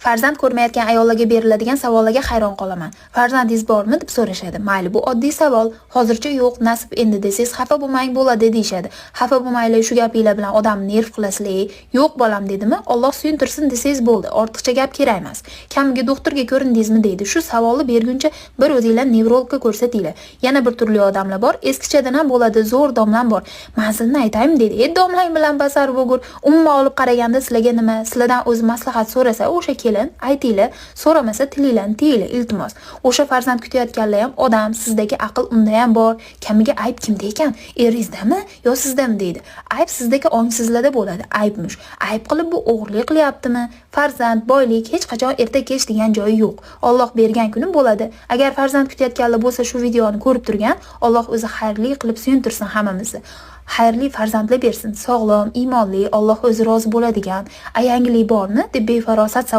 Farzand ko'rmayotgan ayollarga beriladigan savollarga hayron qolaman. Farzandingiz bormi deb so'rashadi. Mayli, bu oddiy savol. Hozircha yo'q, nasib endi desangiz xafa bo'lmang bo'ladi deyshadi. Xafa bo'lmaylik, shu gapinglar bilan odamni nerv qilasizlar. Yo'q bolam dedimi? Alloh suyuntirsin desangiz bo'ldi. Ortiqcha gap kerak emas. Kamiga doktorga ko'rindingizmi deydi. Shu savolni berguncha bir o'zingizlar nevrologga ko'rsatinglar. Yana bir turli odamlar bor. Eskichadan ham bo'ladi, zo'r domlam bor. Manzilni aytaymi dedi. Domlang bilan basar bo'lgur. Umuman olib qaraganda sizlarga nima? Sizlardan o'zi maslahat so'rasa, o'sha kelin aytinglar, so'ramasa tilinglarni tiyinglar, iltimos. O'sha farzand kutayotganlar ham odam, sizdagi aql unda ham bor. Kamiga ayb kimda ekan? Eringizdami yo sizdami deydi. Ayb sizdagi ongsizlarda bo'ladi, aybmish. Ayb qilib bu o'g'irlik qilyaptimi? Farzand, boylik hech qachon erta kech degan joyi yo'q. Alloh bergan kuni bo'ladi. Agar farzand kutayotganlar bo'lsa, shu videoni ko'rib turgan, Alloh o'zi xayrli qilib suyuntirsin hammamizni. Xayrli farzandlar bersin, sog'lom, iymonli, Alloh o'zi rozi bo'ladigan. Yangilik bormi deb befarosat